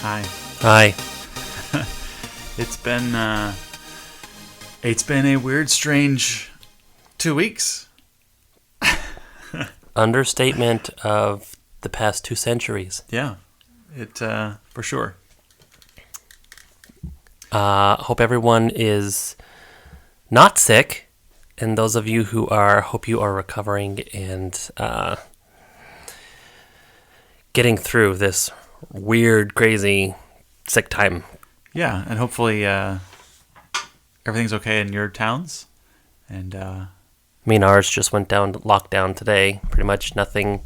Hi. Hi. It's been a weird, strange 2 weeks. Understatement of the past 2 centuries. Yeah, for sure. Hope everyone is not sick, and those of you who are, hope you are recovering and getting through this weird, crazy, sick time. Yeah, and hopefully everything's okay in your towns. And Me and ours just went down to lockdown today. Pretty much nothing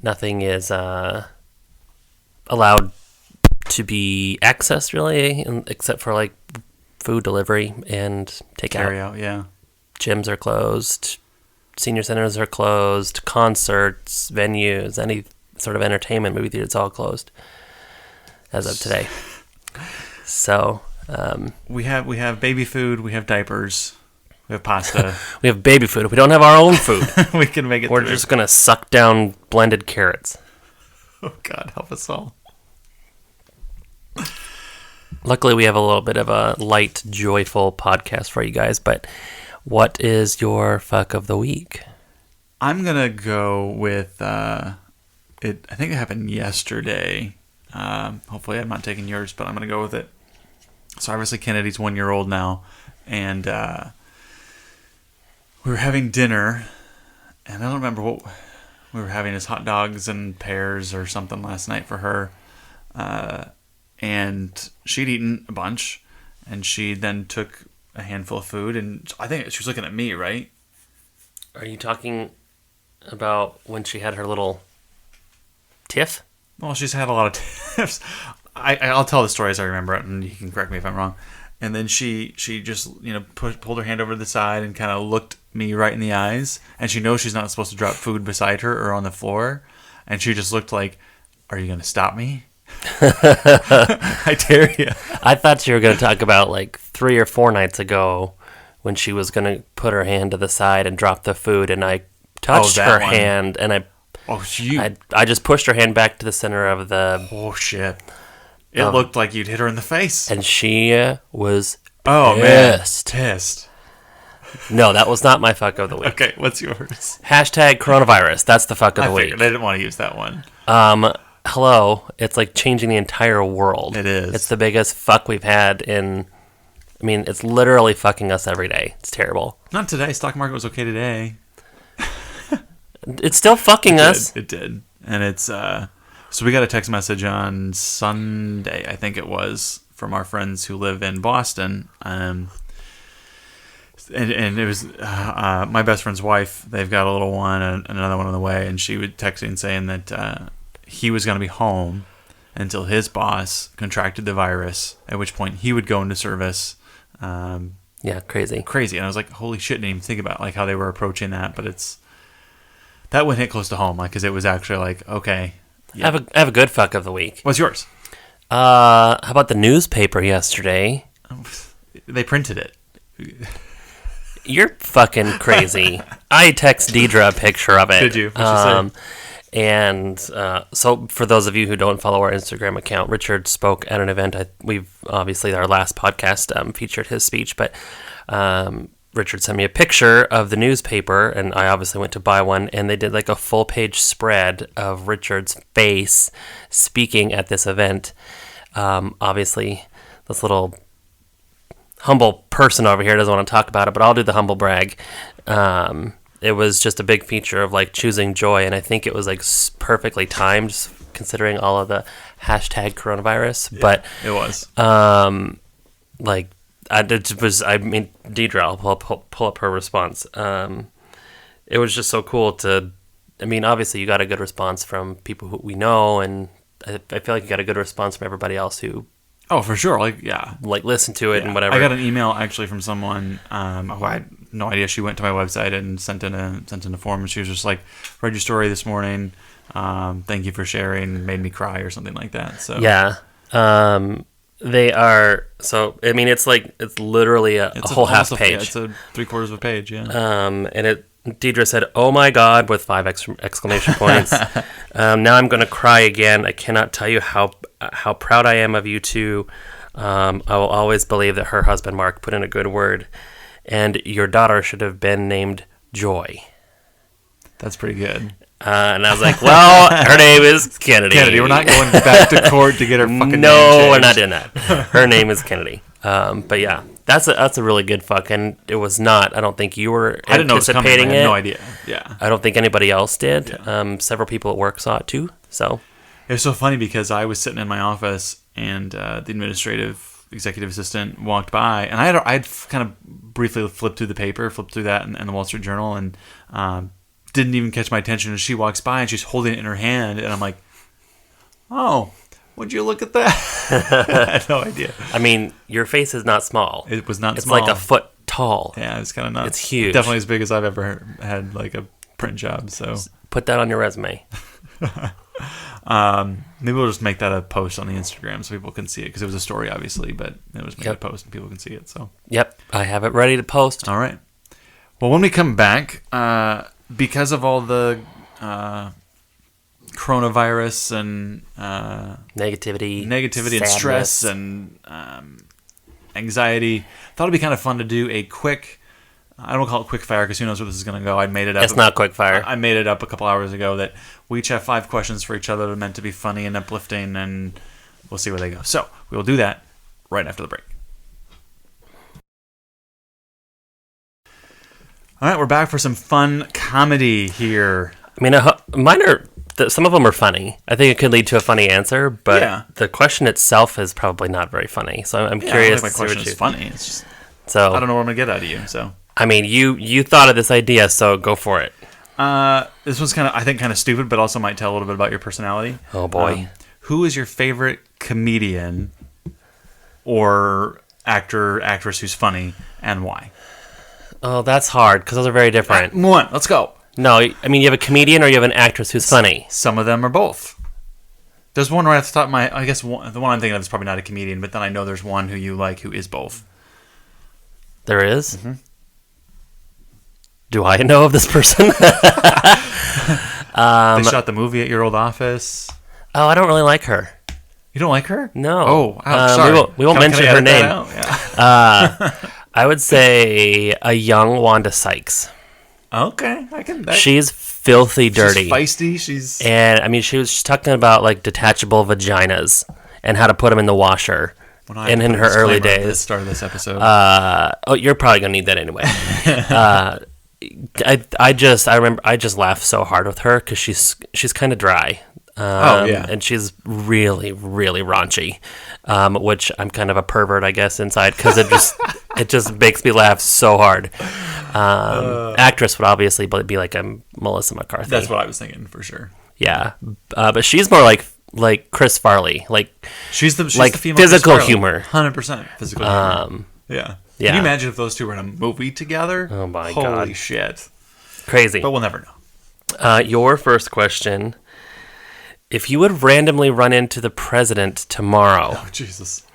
is allowed to be accessed really, except for like food delivery and takeout. carry out, yeah. Gyms are closed. Senior centers are closed. Concerts, venues, any sort of entertainment, movie theaters, all closed as of today. So we have baby food. We have diapers. We have pasta. we have baby food. If we don't have our own food, We can make it. we're just gonna suck down blended carrots. Oh God, help us all. Luckily, we have a little bit of a light, joyful podcast for you guys. But what is your fuck of the week? I'm gonna go with I think it happened yesterday. Hopefully, I'm not taking yours, but I'm gonna go with it. So obviously, Kennedy's 1 year old now, and we were having dinner, and I don't remember what we were having. As hot dogs and pears or something last night for her, and she'd eaten a bunch, and she then took a handful of food, and I think she was looking at me, right? Are you talking about when she had her little tiff? Well, she's had a lot of tips. I'll tell the story as I remember it, and you can correct me if I'm wrong. And then she just pulled her hand over to the side and kind of looked me right in the eyes, and she knows she's not supposed to drop food beside her or on the floor, and she just looked like, "Are you going to stop me? I dare you." I thought you were going to talk about like 3 or 4 nights ago when she was going to put her hand to the side and drop the food, and I touched her hand, and I just pushed her hand back to the center of the... Oh, shit. It looked like you'd hit her in the face. And she was pissed. No, that was not my fuck of the week. Okay, what's yours? Hashtag coronavirus. That's the fuck of the week. I didn't want to use that one. Hello. It's like changing the entire world. It is. It's the biggest fuck we've had in... I mean, it's literally fucking us every day. It's terrible. Not today. Stock market was okay today. It's still fucking us. It did. And it's... So we got a text message on Sunday, I think it was, from our friends who live in Boston. And it was my best friend's wife. They've got a little one and another one on the way. And she was texting saying that he was going to be home until his boss contracted the virus, at which point he would go into service. Yeah, crazy. And I was like, holy shit, didn't even think about like how they were approaching that. But that would hit close to home, like, because it was actually like, okay. Yeah. I have a good fuck of the week. What's yours? How about the newspaper yesterday? They printed it. You're fucking crazy. I text Deidre a picture of it. Did you? What'd she say? And so for those of you who don't follow our Instagram account, Richard spoke at an event. We've obviously, our last podcast featured his speech, but Richard sent me a picture of the newspaper, and I obviously went to buy one, and they did like a full-page spread of Richard's face speaking at this event. Obviously, this little humble person over here doesn't want to talk about it, but I'll do the humble brag. It was just a big feature of like choosing joy, and I think it was like perfectly timed considering all of the hashtag coronavirus. Yeah, but it was like Deidre, I'll pull up her response. It was just so cool to, I mean, obviously you got a good response from people who we know, and I feel like you got a good response from everybody else who... Oh, for sure. Like, yeah. Like, listen to it and whatever. I got an email, actually, from someone who I had no idea. She went to my website and sent in a form, and she was just like, read your story this morning. Thank you for sharing. Made me cry or something like that. So yeah. They are... So, I mean, it's literally a whole half page. It's a 3/4 of a page, yeah. And Deidre said, "Oh my God," with 5 exclamation points. Now I'm going to cry again. I cannot tell you how proud I am of you two. I will always believe that her husband, Mark, put in a good word. And your daughter should have been named Joy. That's pretty good. And I was like, well, her name is Kennedy. Kennedy, we're not going back to court to get her fucking name No, changed. we're not doing that. Her name is Kennedy. But yeah, that's a really good fuck. And it was not, I don't think you were I didn't know it was coming. anticipating I had it. no idea. Yeah. I don't think anybody else did. Yeah. Several people at work saw it too. So It was so funny because I was sitting in my office and the executive assistant walked by, and I'd kind of briefly flipped through that and the Wall Street Journal, and didn't even catch my attention. And she walks by and she's holding it in her hand, and I'm like, "Oh, would you look at that?" I had no idea. I mean, your face is not small. It was not It's small. like a foot tall. Yeah, it's kind of nuts. It's huge. Definitely as big as I've ever had like a print job. So Put that on your resume. maybe we'll just make that a post on the Instagram so people can see it, because it was a story obviously, but it was made a post and people can see it. So Yep, I have it ready to post. all right. Well, when we come back, because of all the coronavirus and Negativity and stress and anxiety, thought it'd be kind of fun to do a quick. I don't call it quick fire because who knows where this is going to go. I made it up. It's not quick fire. I made it up a couple hours ago that we each have 5 questions for each other that are meant to be funny and uplifting, and we'll see where they go. So we will do that right after the break. All right, we're back for some fun comedy here. I mean, mine are. Some of them are funny. I think it could lead to a funny answer, but the question itself is probably not very funny. So I'm curious. I don't think my question is funny. It's just, so I don't know what I'm gonna get out of you. So I mean, you thought of this idea, so go for it. This one's kind of stupid, but also might tell a little bit about your personality. Oh boy, who is your favorite comedian or actress who's funny, and why? Oh, that's hard because those are very different. One, let's go. No, I mean, you have a comedian or you have an actress who's funny. Some of them are both. There's one right off the top of my... I guess the one I'm thinking of is probably not a comedian, but then I know there's one who you like who is both. There is? Mm-hmm. Do I know of this person? They shot the movie at your old office. Oh, I don't really like her. You don't like her? No. Oh, sorry. We won't mention her name. Yeah. I would say a young Wanda Sykes. Okay. She's filthy dirty. She's feisty. And, I mean, she's talking about, like, detachable vaginas and how to put them in the washer. And in her early days. At the start of this episode. You're probably going to need that anyway. I just laughed so hard with her because she's kind of dry. And she's really, really raunchy, which I'm kind of a pervert, I guess, inside because it just makes me laugh so hard. Actress would obviously be like a Melissa McCarthy. That's what I was thinking for sure. Yeah, but she's more like Chris Farley, she's the female physical humor, 100% physical humor. Yeah. Can you imagine if those two were in a movie together? Oh my god! Holy shit! Crazy. But we'll never know. Your first question. If you would randomly run into the president tomorrow, oh Jesus,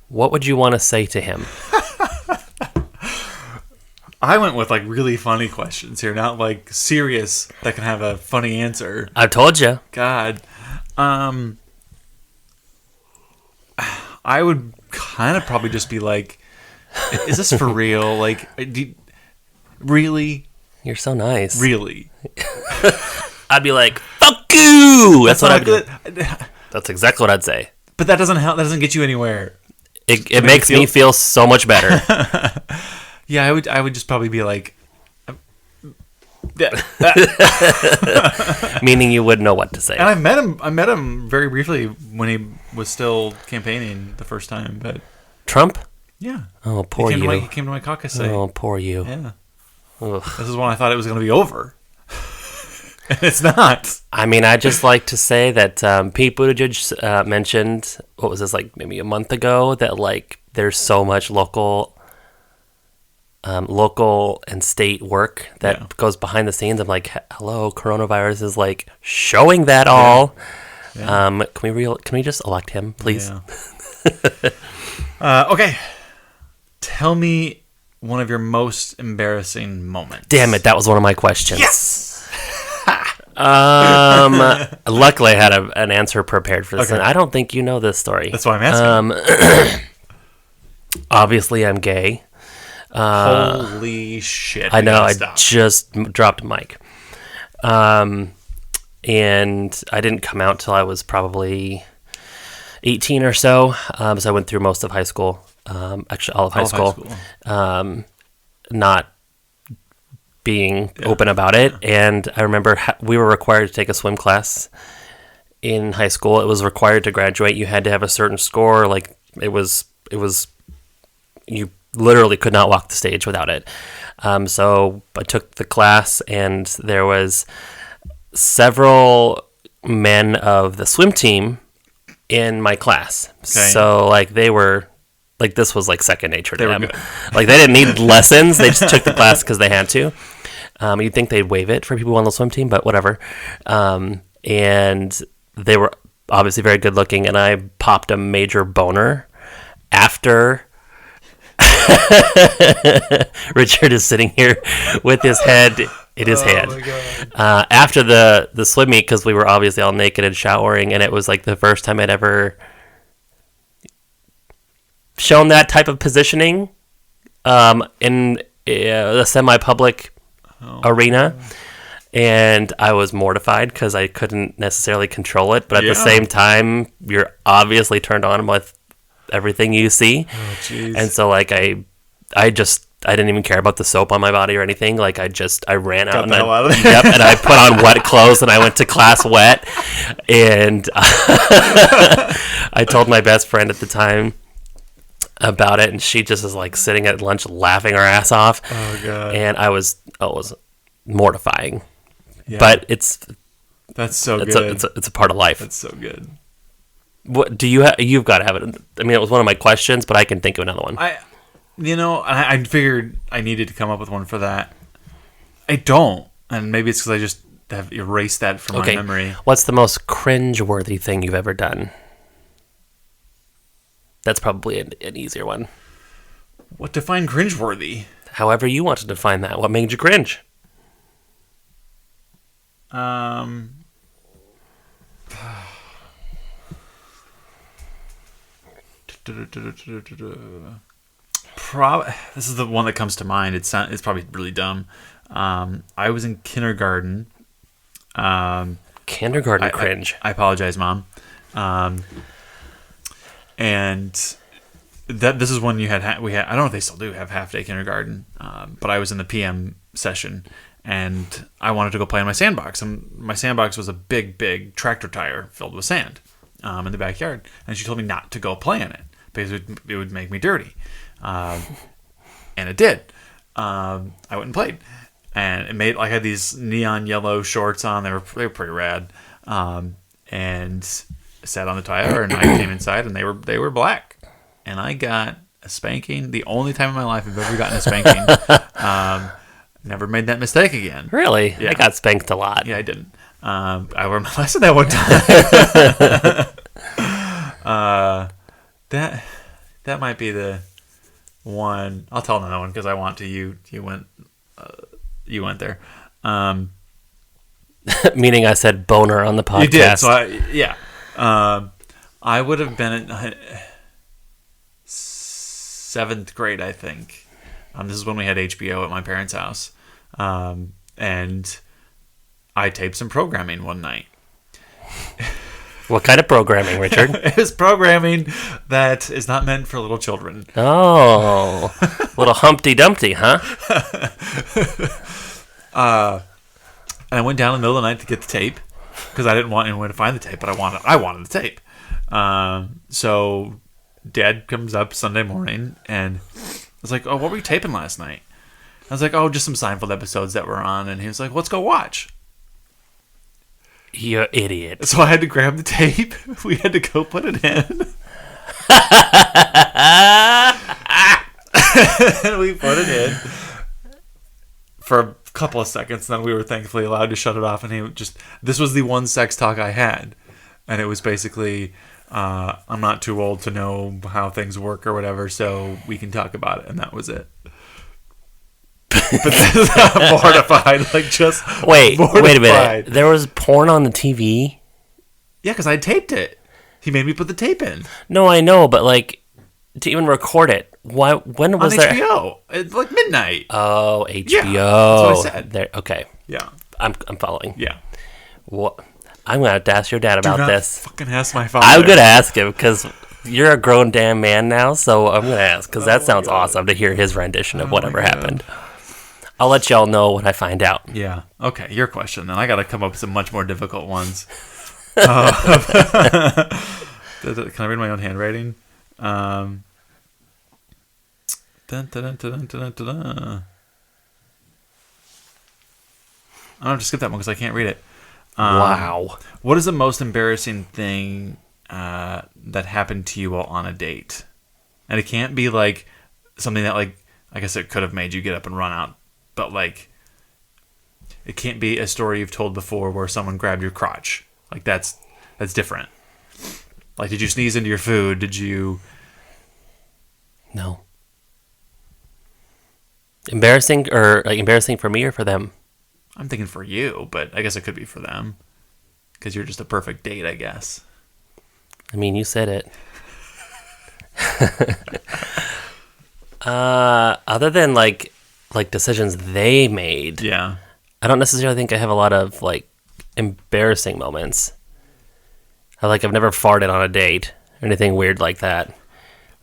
what would you want to say to him? I went with really funny questions here, not serious that can have a funny answer. I told you. God, I would kind of probably just be like, "Is this for real? Really? You're so nice. Really?" I'd be like, "Fuck you!" That's what I'd do. Good. That's exactly what I'd say. But that doesn't help. That doesn't get you anywhere. It makes me feel so much better. Yeah, I would just probably be like, meaning you wouldn't know what to say. And I met him very briefly when he was still campaigning the first time. But Trump? Yeah. Oh, poor you. He came to my caucus. Oh, poor you. Yeah. Ugh. This is when I thought it was going to be over. And it's not. I mean, I'd just like to say that Pete Buttigieg mentioned, what was this, maybe a month ago, that there's so much local and state work that goes behind the scenes. I'm like, hello, coronavirus is showing that all. Yeah. Can we just elect him, please? Yeah. Okay. Tell me one of your most embarrassing moments? Damn it, that was one of my questions. Yes. Luckily, I had an answer prepared for this, Okay. and I don't think you know this story. That's why I'm asking. Obviously, I'm gay. Holy shit! I know. I Stop. just dropped a mic. And I didn't come out till I was probably 18 or so. So I went through most of high school. Actually, all of high school. Not being open about it. And I remember we were required to take a swim class in high school. It was required to graduate. You had to have a certain score. Like it was you literally could not walk the stage without it. So I took the class, and there was several men of the swim team in my class. Okay. So like they were like, this was like second nature to They were them. good. Like they didn't need lessons. They just took the class because they had to. You'd think they'd waive it for people on the swim team, but whatever. And they were obviously very good looking, and I popped a major boner after Richard is sitting here with his head in his hand. My God. After the swim meet, because we were obviously all naked and showering, and it was like the first time I'd ever shown that type of positioning in a semi-public arena. And I was mortified because I couldn't necessarily control it, but at the same time, you're obviously turned on with everything you see. Oh, jeez. And so like I didn't even care about the soap on my body or anything. Like I ran out and hell out of there. Yep, and I put on wet clothes and I went to class wet. And I told my best friend at the time about it, and she just is like sitting at lunch laughing her ass off. Oh God. And it was mortifying. Yeah. But That's so it's good. it's a part of life. That's so good. What do you you've got to have it. I mean, it was one of my questions, but I can think of another one. I figured I needed to come up with one for that. I don't, and maybe it's because I just have erased that from my memory. What's the most cringe-worthy thing you've ever done? That's probably an easier one. What define cringeworthy? However you want to define that. What made you cringe? This is the one that comes to mind. It's probably really dumb. I was in kindergarten. Kindergarten cringe. I apologize, Mom. And this is when we had. I don't know if they still do have half day kindergarten. But I was in the PM session, and I wanted to go play in my sandbox. And my sandbox was a big tractor tire filled with sand in the backyard. And she told me not to go play in it because it would make me dirty. And it did. I went and played, and it made. I had these neon yellow shorts on. They were pretty rad. And sat on the tire, and I came inside, and they were black, and I got a spanking. The only time in my life I've ever gotten a spanking. Never made that mistake again. Really? Yeah. I got spanked a lot. Yeah, I didn't. I learned my lesson that one time. That might be the one. I'll tell another one because I want to. You went there. Meaning I said boner on the podcast. You did. So yeah. I would have been in 7th grade, I think. This is when we had HBO at my parents' house. And I taped some programming one night. What kind of programming, Richard? It was programming that is not meant for little children. Oh, little Humpty Dumpty, huh? And I went down in the middle of the night to get the tape because I didn't want anyone to find the tape, but I wanted the tape. So Dad comes up Sunday morning and was like, "Oh, what were you taping last night?" I was like, "Oh, just some Seinfeld episodes that were on." And he was like, "Let's go watch." You idiot. So I had to grab the tape. We had to go put it in. And we put it in for a couple of seconds. Then we were thankfully allowed to shut it off. And this was the one sex talk I had. And it was basically, I'm not too old to know how things work or whatever, so we can talk about it. And that was it. But that's not mortified. Like, just Wait a minute. mortified. There was porn on the TV? Yeah, because I taped it. He made me put the tape in. No, I know, but like to even record it. Why? When was On there? HBO. It's like midnight. Oh, HBO. Yeah, that's what I said. There. Okay, Yeah. I'm following. Yeah. What? I'm gonna have to ask your dad about Do not this. fucking ask my father. I'm gonna ask him because you're a grown damn man now. So I'm gonna ask because that sounds awesome to hear his rendition of whatever happened. I'll let y'all know when I find out. Yeah. Okay, your question. Then I got to come up with some much more difficult ones. Can I read my own handwriting? Dun, dun, dun, dun, dun, dun, dun. I'm gonna have to skip that one because I can't read it. Wow. What is the most embarrassing thing that happened to you while on a date? And it can't be like something that, like, I guess it could have made you get up and run out, but like, it can't be a story you've told before where someone grabbed your crotch. Like, that's different. Like, did you sneeze into your food? Did you? No. Embarrassing or like embarrassing for me or for them? I'm thinking for you, but I guess it could be for them because you're just a perfect date, I guess. I mean, you said it. Other than like decisions they made, Yeah. I don't necessarily think I have a lot of like embarrassing moments. I've never farted on a date or anything weird like that.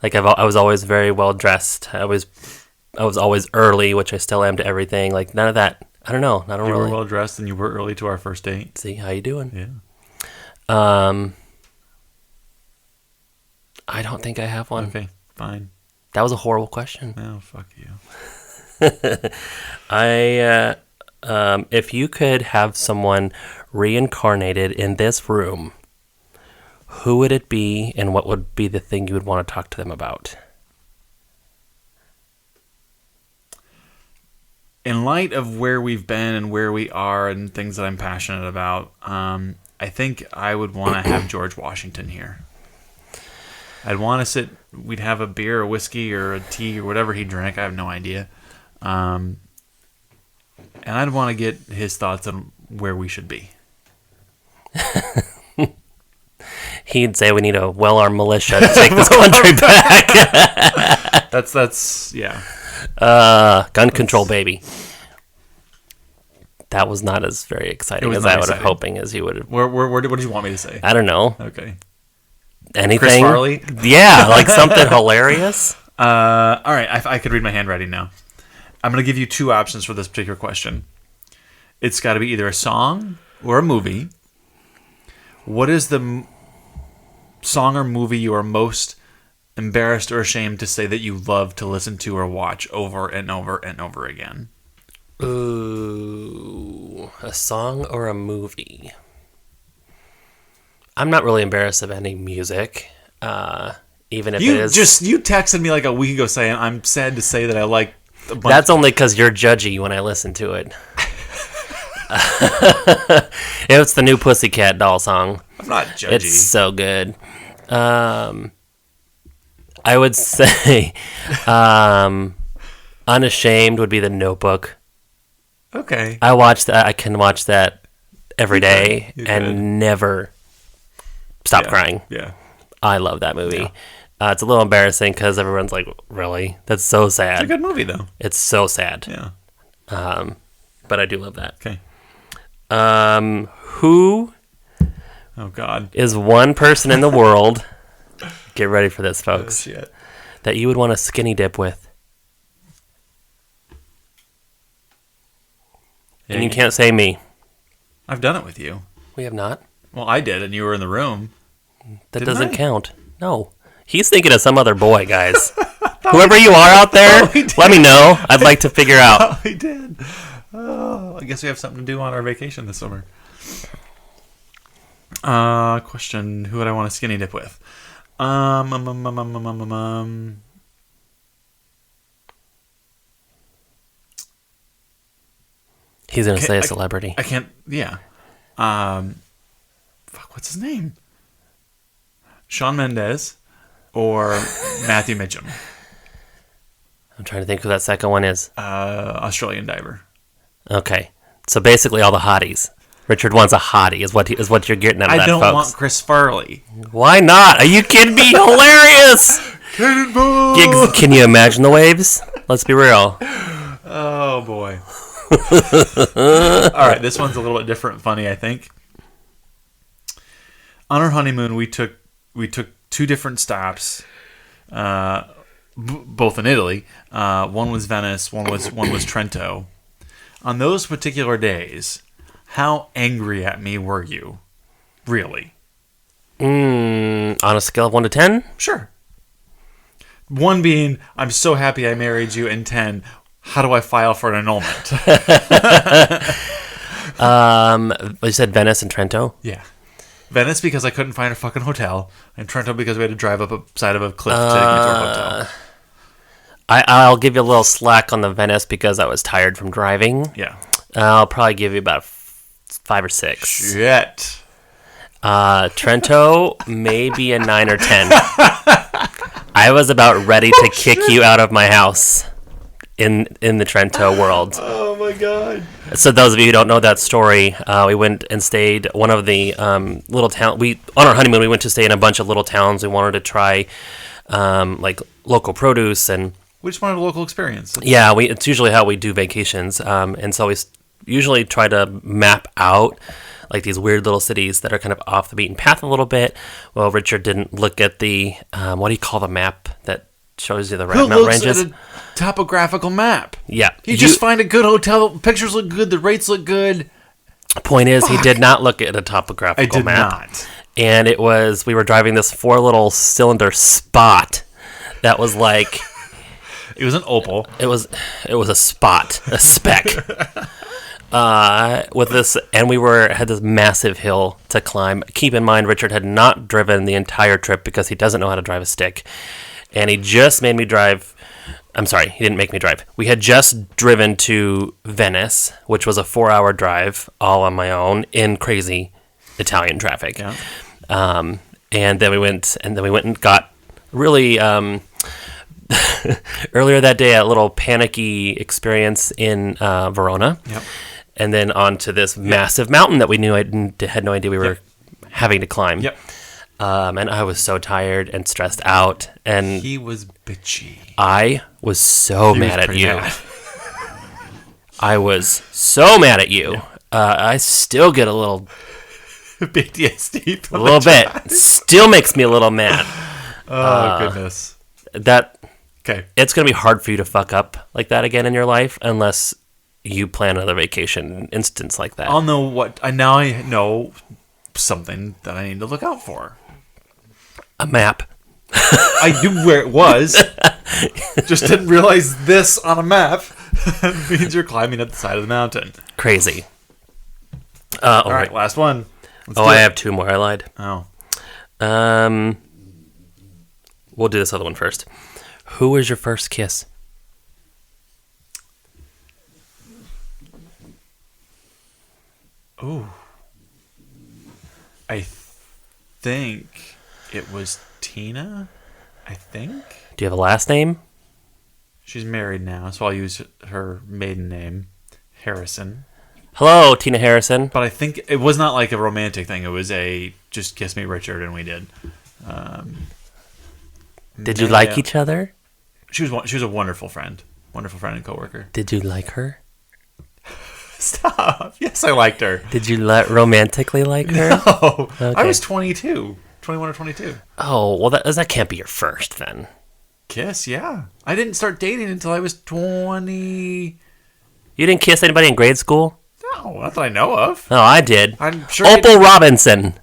Like I was always very well dressed. I was always early, which I still am to everything. Like none of that. I don't know. I don't You really. were well dressed and you were early to our first date. See how you doing? Yeah. I don't think I have one. Okay. Fine. That was a horrible question. Oh, fuck you. If you could have someone reincarnated in this room, who would it be, and what would be the thing you would want to talk to them about? In light of where we've been and where we are and things that I'm passionate about, I think I would want to have George Washington here. I'd want to sit. We'd have a beer, a whiskey, or a tea, or whatever he drank. I have no idea. And I'd want to get his thoughts on where we should be. He'd say we need a well-armed militia to take this country back. That's yeah. Gun control, baby. That was not as very exciting as I would have hoping as you would have. What did you want me to say? I don't know. Okay. Anything? Chris Farley? Yeah, like something hilarious. All right, I could read my handwriting now. I'm going to give you two options for this particular question. It's got to be either a song or a movie. What is the song or movie you are most embarrassed or ashamed to say that you love to listen to or watch over and over and over again? Ooh, a song or a movie? I'm not really embarrassed of any music, even if it is. You texted me like a week ago saying I'm sad to say that I like. That's only because you're judgy when I listen to it. It's the new Pussycat Doll song. I'm not judgy. It's so good. I would say Unashamed would be The Notebook. Okay. I watch that. I can watch that every day and could. never stop crying. Yeah. I love that movie. Yeah. It's a little embarrassing because everyone's like, really? That's so sad. It's a good movie, though. It's so sad. Yeah. But I do love that. Okay. Who Oh, God. is one person in the world, get ready for this, folks, Oh, shit. that you would want to skinny dip with? And you can't say me. I've done it with you. We have not. Well, I did, and you were in the room. That Didn't doesn't I? count. No. He's thinking of some other boy, guys. Whoever you are out there, let me know. I'd like to figure out. Oh, we did. Oh, I guess we have something to do on our vacation this summer. Question: who would I want to skinny dip with? He's going to say a celebrity. I can't. Yeah. Fuck. What's his name? Shawn Mendes or Matthew Mitchum? I'm trying to think who that second one is. Australian diver. Okay. So basically all the hotties. Richard wants a hottie is what you're getting out of that, I don't folks. want Chris Farley. Why not? Are you kidding me? Hilarious! Cannonball! Can you imagine the waves? Let's be real. Oh, boy. All right, this one's a little bit different funny, I think. On our honeymoon, we took 2 different stops, both in Italy. One was Venice, one was Trento. On those particular days, how angry at me were you? Really? On a scale of 1 to 10? Sure. 1 being, I'm so happy I married you, and 10, how do I file for an annulment? You said Venice and Trento? Yeah. Venice because I couldn't find a fucking hotel, and Trento because we had to drive up a side of a cliff to get to our hotel. I'll give you a little slack on the Venice because I was tired from driving. Yeah. I'll probably give you about 5 or 6. Shit. Trento, maybe a 9 or 10. I was about ready to kick you out of my house in the Trento world. Oh my god. So those of you who don't know that story, we went and stayed one of the little town. On our honeymoon we went to stay in a bunch of little towns. We wanted to try like local produce, and We just wanted a local experience. yeah, it's usually how we do vacations. And so we usually try to map out like these weird little cities that are kind of off the beaten path a little bit. Well, Richard didn't look at the what do you call the map that shows you the Who mountain looks ranges? at a topographical map? Yeah, You just find a good hotel. Pictures look good. The rates look good. Point is, he did not look at a topographical I did map. not. And we were driving this 4 little cylinder Spot that was like, It was an Opal. it was a Spot, a Spec. With this, and had this massive hill to climb. Keep in mind, Richard had not driven the entire trip because he doesn't know how to drive a stick. And he just made me drive. I'm sorry, he didn't make me drive. We had just driven to Venice, which was a 4-hour drive, all on my own in crazy Italian traffic. Yeah. And then we went and got really earlier that day a little panicky experience in Verona. Yep. And then onto this massive mountain that we knew had no idea we were having to climb. Yep. And I was so tired and stressed out, and He was bitchy. I was so He was mad at pretty you. mad. I was so mad at you. I still get a little PTSD. a little bit. Still makes me a little mad. Oh, goodness. That Okay. it's gonna be hard for you to fuck up like that again in your life unless you plan another vacation instance like that. I'll know what. Now I know something that I need to look out for. A map. I knew where it was. Just didn't realize this on a map means you're climbing up the side of the mountain. Crazy. All right, last one. Let's do I it. have 2 more. I lied. Oh. We'll do this other one first. Who was your first kiss? Ooh. I think it was Tina. I think. Do you have a last name? She's married now, so I'll use her maiden name, Harrison. Hello, Tina Harrison. But I think it was not like a romantic thing. It was a just kiss me, Richard, and we did. Did you like each other? She was a wonderful friend and coworker. Did you like her? Stop. Yes, I liked her. Did you romantically like her? Oh, I Okay. was 21 or 22. Oh, well, that can't be your first then. Kiss, yeah. I didn't start dating until I was 20. You didn't kiss anybody in grade school? No, not that I know of. Oh, I did. I'm sure Opal Robinson.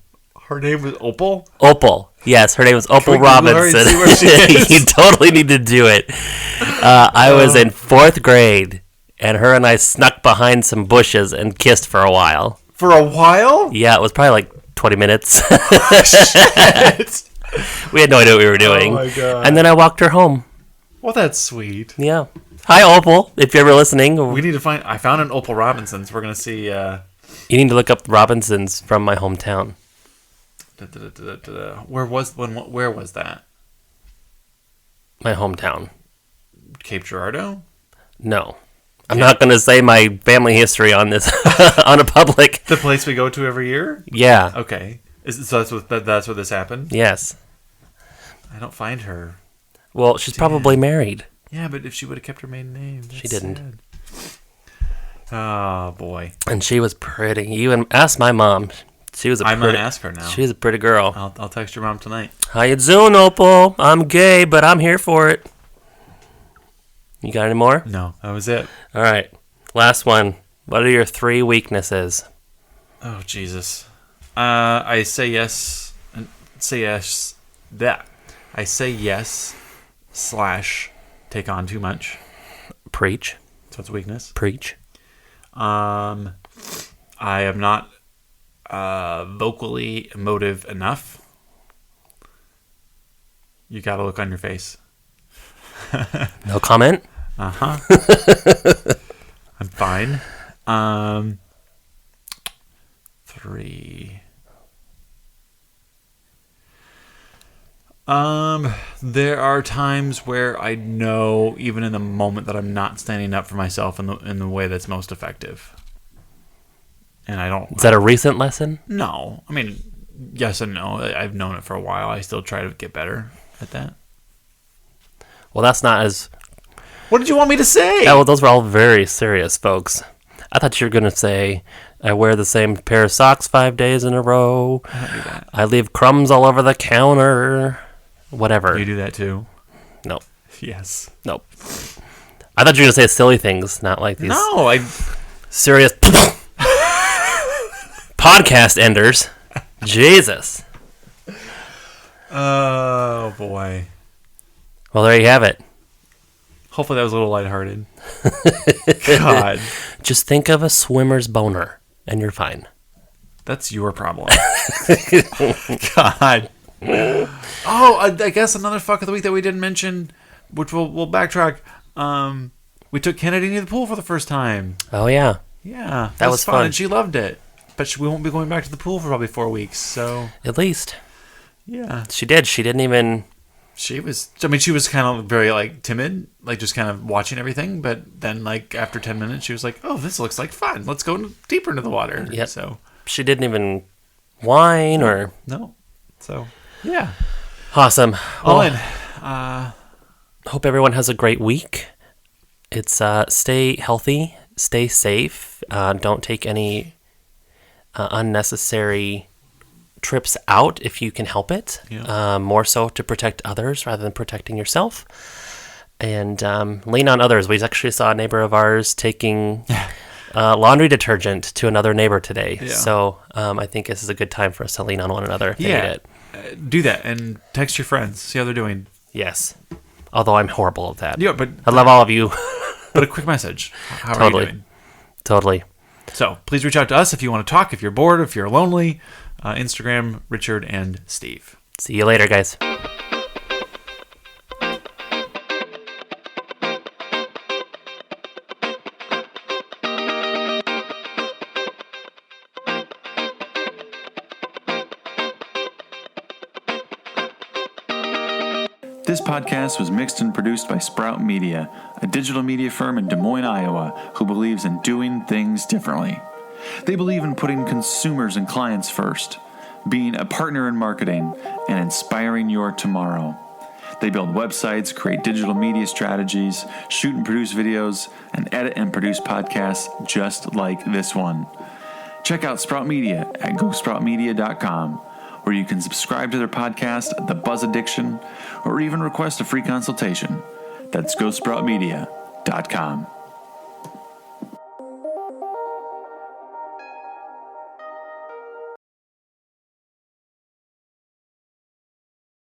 her name was Opal. Opal. Yes, her name was Opal we Google her and Robinson. see where she is? You totally need to do it. I was in 4th grade, and her and I snuck behind some bushes and kissed for a while. For a while? Yeah, it was probably like 20 minutes. Shit. We had no idea what we were doing. Oh my God. And then I walked her home. Well, that's sweet. Yeah. Hi, Opal, if you're ever listening. We need to find. I found an Opal Robinson's. We're gonna see. You need to look up Robinsons from my hometown. Where was that? My hometown. Cape Girardeau? No. I'm not going to say my family history on this on a public. The place we go to every year? Yeah. Okay. So that's where this happened? Yes. I don't find her. Well, she's probably married. Yeah, but if she would have kept her maiden name, She didn't. Sad. Oh boy. And she was pretty. You and ask my mom. She was a I'm pretty. gonna ask her now. She's a pretty girl. I'll text your mom tonight. How you doing, Opal? I'm gay, but I'm here for it. You got any more? No, that was it. All right. Last one. What are your 3 weaknesses? Oh Jesus. I say yes. Say yes. That. I say yes. / take on too much. Preach. So it's a weakness. Preach. I am not vocally emotive enough. You got a look on your face. No comment? Uh-huh. I'm fine. 3. There are times where I know, even in the moment, that I'm not standing up for myself in the way that's most effective. And I don't... Is that a recent lesson? No. I mean, yes and no. I've known it for a while. I still try to get better at that. Well, that's not as... What did you want me to say? Yeah, well, those were all very serious, folks. I thought you were going to say, I wear the same pair of socks 5 days in a row. I don't do that. I leave crumbs all over the counter. Whatever. You do that too? No. Yes. Nope. I thought you were going to say silly things, not like these No, I... serious podcast enders. Jesus. Oh, boy. Well, there you have it. Hopefully that was a little lighthearted. God. Just think of a swimmer's boner, and you're fine. That's your problem. God. Oh, I guess another fuck of the week that we didn't mention, which we'll backtrack. We took Kennedy to the pool for the first time. Oh, yeah. Yeah. That was fun. And she loved it. But we won't be going back to the pool for probably 4 weeks, so... At least. Yeah. She did. She didn't even... She was kind of very, like, timid, like, just kind of watching everything, but then, like, after 10 minutes, she was like, oh, this looks like fun. Let's go deeper into the water. Yep. So... She didn't even whine or... No. So, yeah. Awesome. All Well, in. hope everyone has a great week. It's stay healthy, stay safe. Don't take any unnecessary trips out if you can help it. Yeah. More so to protect others rather than protecting yourself. And lean on others. We actually saw a neighbor of ours taking laundry detergent to another neighbor today. Yeah. So I think this is a good time for us to lean on one another if they need it. Do that and text your friends. See how they're doing. Yes. Although I'm horrible at that. Yeah, but I love all of you. but a quick message. How Totally. are you doing? Totally. So please reach out to us if you want to talk, if you're bored, if you're lonely. Instagram, Richard and Steve. See you later, guys. This podcast was mixed and produced by Sprout Media, a digital media firm in Des Moines, Iowa, who believes in doing things differently. They believe in putting consumers and clients first, being a partner in marketing, and inspiring your tomorrow. They build websites, create digital media strategies, shoot and produce videos, and edit and produce podcasts just like this one. Check out Sprout Media at GoSproutMedia.com, where you can subscribe to their podcast, The Buzz Addiction, or even request a free consultation. That's GoSproutMedia.com.